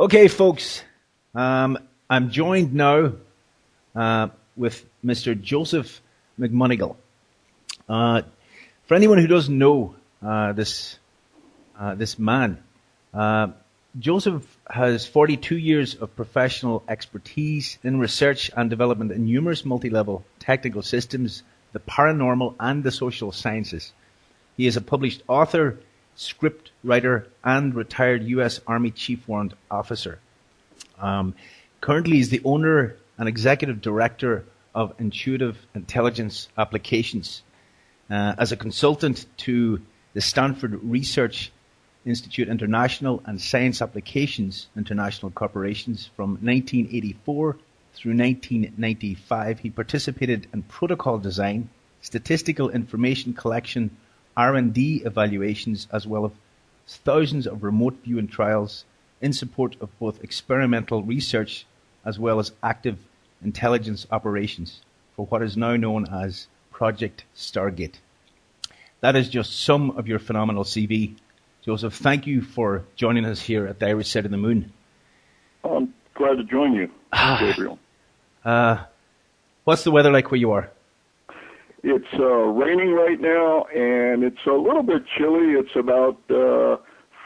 Okay, folks, I'm joined now with Mr. Joseph McMoneagle. For anyone who doesn't know this man, Joseph has 42 years of professional expertise in research and development in numerous multi-level technical systems, the paranormal and the social sciences. He is a published author, script writer, and retired U.S. Army Chief Warrant Officer. Currently, he's the owner and executive director of Intuitive Intelligence Applications. As a consultant to the Stanford Research Institute International and Science Applications International Corporations from 1984 through 1995, he participated in protocol design, statistical information collection, R&D evaluations, as well as thousands of remote viewing trials in support of both experimental research as well as active intelligence operations for what is now known as Project Stargate. That is just some of your phenomenal CV. Joseph, thank you for joining us here at the Irish Side of the Moon. I'm glad to join you, Gabriel. What's the weather like where you are? It's raining right now, and it's a little bit chilly. It's about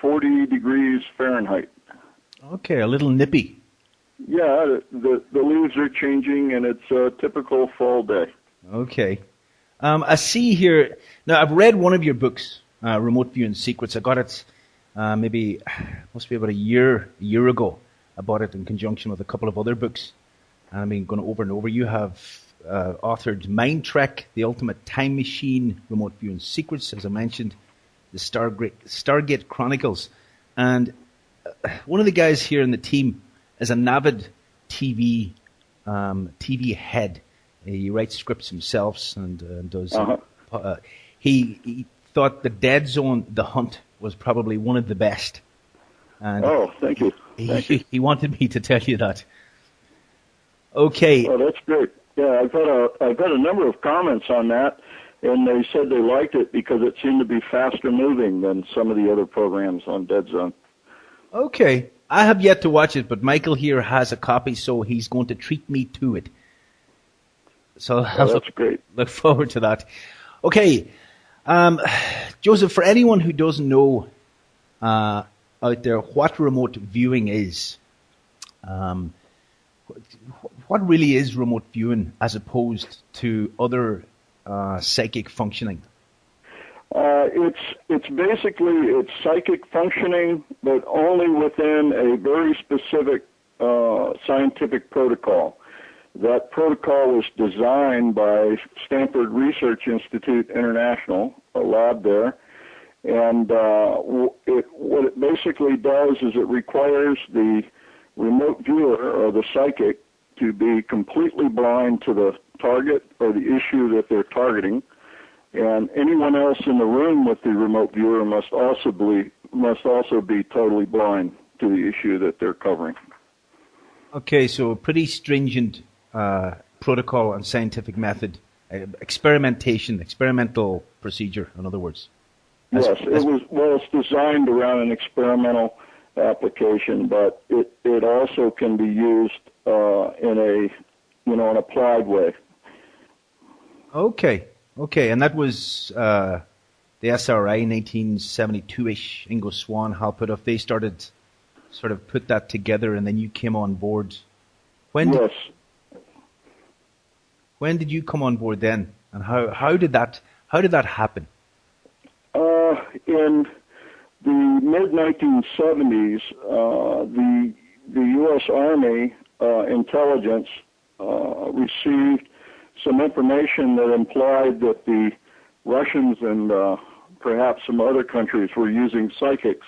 40 degrees Fahrenheit. Okay, a little nippy. Yeah, the leaves are changing, and it's a typical fall day. Okay. I see here, now I've read one of your books, Remote Viewing Secrets. I got it must be about a year ago. I bought it in conjunction with a couple of other books. And I've been going over and over. You have authored Mind Trek, The Ultimate Time Machine, Remote Viewing Secrets, as I mentioned, the Stargate Chronicles. And one of the guys here in the team is an avid TV head. He writes scripts himself and does. Uh-huh. He thought The Dead Zone, The Hunt, was probably one of the best. And thank you. He wanted me to tell you that. Okay. Oh, that's great. Yeah, I've had a number of comments on that, and they said they liked it because it seemed to be faster moving than some of the other programs on Dead Zone. Okay. I have yet to watch it, but Michael here has a copy, so he's going to treat me to it. So that's great. Look forward to that. Okay. Joseph, for anyone who doesn't know out there what remote viewing is, what really is remote viewing as opposed to other psychic functioning? It's basically psychic functioning, but only within a very specific scientific protocol. That protocol was designed by Stanford Research Institute International, a lab there, and what it basically does is it requires the remote viewer or the psychic to be completely blind to the target or the issue that they're targeting, and anyone else in the room with the remote viewer must also be totally blind to the issue that they're covering. Okay, so a pretty stringent protocol and scientific method, experimental procedure, in other words. Yes, it's designed around an experimental application, but it also can be used in an applied way. Okay, and that was the SRI 1972-ish. Ingo Swann, Hal Puthoff, they started sort of put that together, and then you came on board. Yes. When did you come on board then, and how did that happen? In the mid-1970s, the U.S. Army intelligence received some information that implied that the Russians and perhaps some other countries were using psychics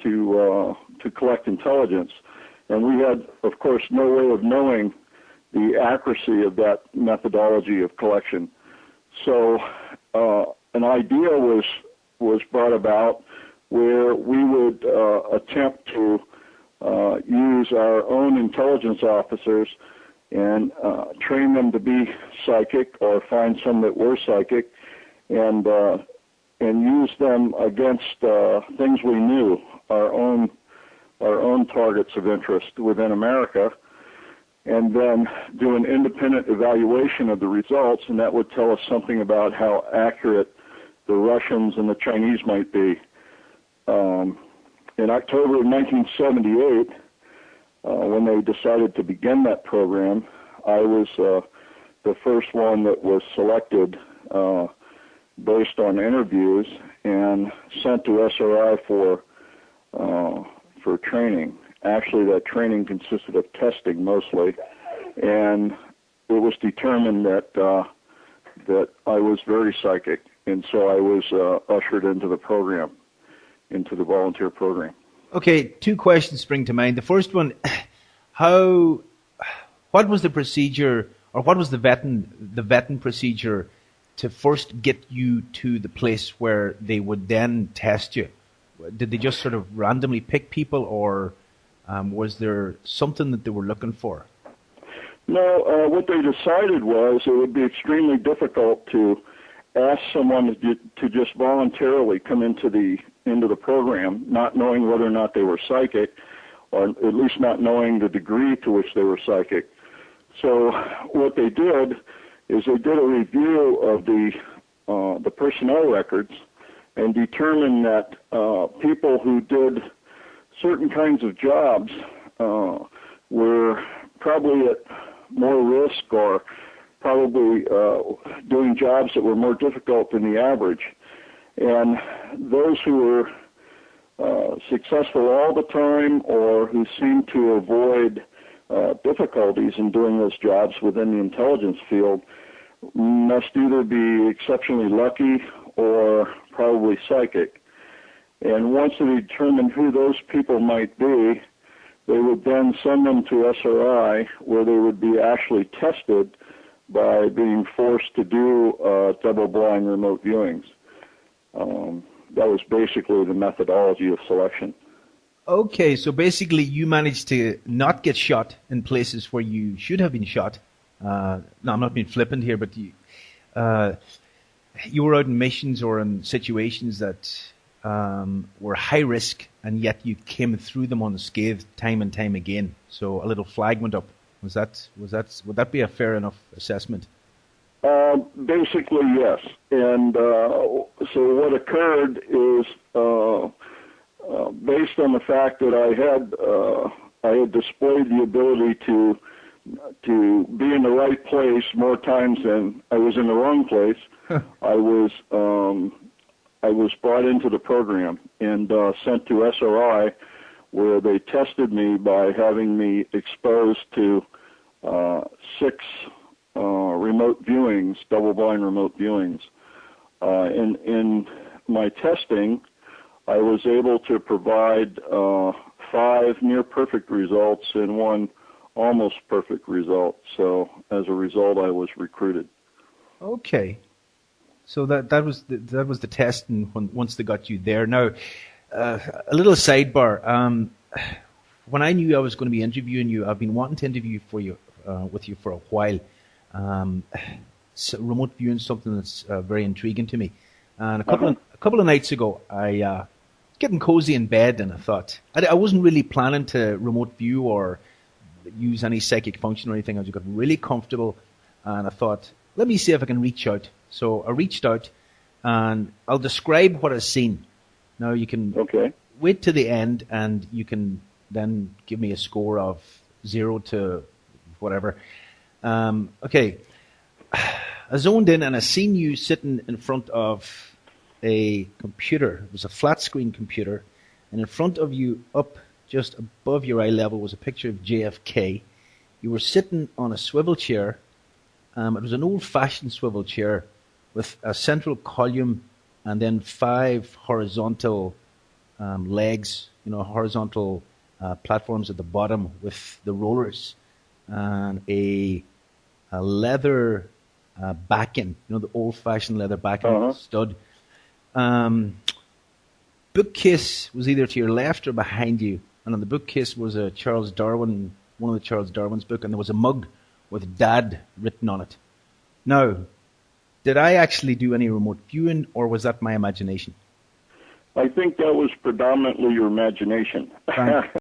to collect intelligence. And we had, of course, no way of knowing the accuracy of that methodology of collection. So an idea was brought about where we would attempt to use our own intelligence officers and train them to be psychic or find some that were psychic and use them against things we knew, our own our own targets of interest within America, and then do an independent evaluation of the results, and that would tell us something about how accurate the Russians and the Chinese might be. In October of 1978, when they decided to begin that program, I was the first one that was selected based on interviews and sent to SRI for training. Actually, that training consisted of testing mostly, and it was determined that I was very psychic, and so I was ushered into the program, into the volunteer program. Okay, two questions spring to mind. The first one, what was the procedure, or what was the vetting procedure to first get you to the place where they would then test you? Did they just sort of randomly pick people, or was there something that they were looking for? No, what they decided was it would be extremely difficult to ask someone to just voluntarily come into the program, not knowing whether or not they were psychic, or at least not knowing the degree to which they were psychic. So what they did is they did a review of the personnel records and determined that people who did certain kinds of jobs were probably at more risk, or probably doing jobs that were more difficult than the average. And those who were successful all the time, or who seemed to avoid difficulties in doing those jobs within the intelligence field, must either be exceptionally lucky or probably psychic. And once they determined who those people might be, they would then send them to SRI, where they would be actually tested by being forced to do double-blind remote viewings. That was basically the methodology of selection. Okay, so basically you managed to not get shot in places where you should have been shot. No, I'm not being flippant here, but you were out in missions or in situations that were high risk, and yet you came through them unscathed time and time again. So a little flag went up. Would that be a fair enough assessment? Basically, yes. And so what occurred is, based on the fact that I had displayed the ability to be in the right place more times than I was in the wrong place, I was brought into the program and sent to SRI, where they tested me by having me exposed to 6 remote viewings, double-blind remote viewings. In my testing, I was able to provide 5 near-perfect results and 1 almost perfect result. So as a result, I was recruited. Okay. So that was the test, and once they got you there. Now, a little sidebar. When I knew I was going to be interviewing you, I've been wanting to interview with you for a while. So remote viewing is something that's very intriguing to me. And a couple of nights ago, I getting cozy in bed, and I thought I wasn't really planning to remote view or use any psychic function or anything. I just got really comfortable, and I thought, let me see if I can reach out. So I reached out, and I'll describe what I've seen. Now you can wait to the end, and you can then give me a score of 0 to whatever. Okay. I zoned in, and I seen you sitting in front of a computer. It was a flat screen computer, and in front of you, up just above your eye level, was a picture of JFK. You were sitting on a swivel chair. It was an old-fashioned swivel chair with a central column and then 5 horizontal legs, horizontal platforms at the bottom with the rollers, and a leather backing, the old-fashioned leather backing stud. Bookcase was either to your left or behind you, and on the bookcase was a Charles Darwin, one of the Charles Darwin's book, and there was a mug with Dad written on it. Now, did I actually do any remote viewing, or was that my imagination? I think that was predominantly your imagination.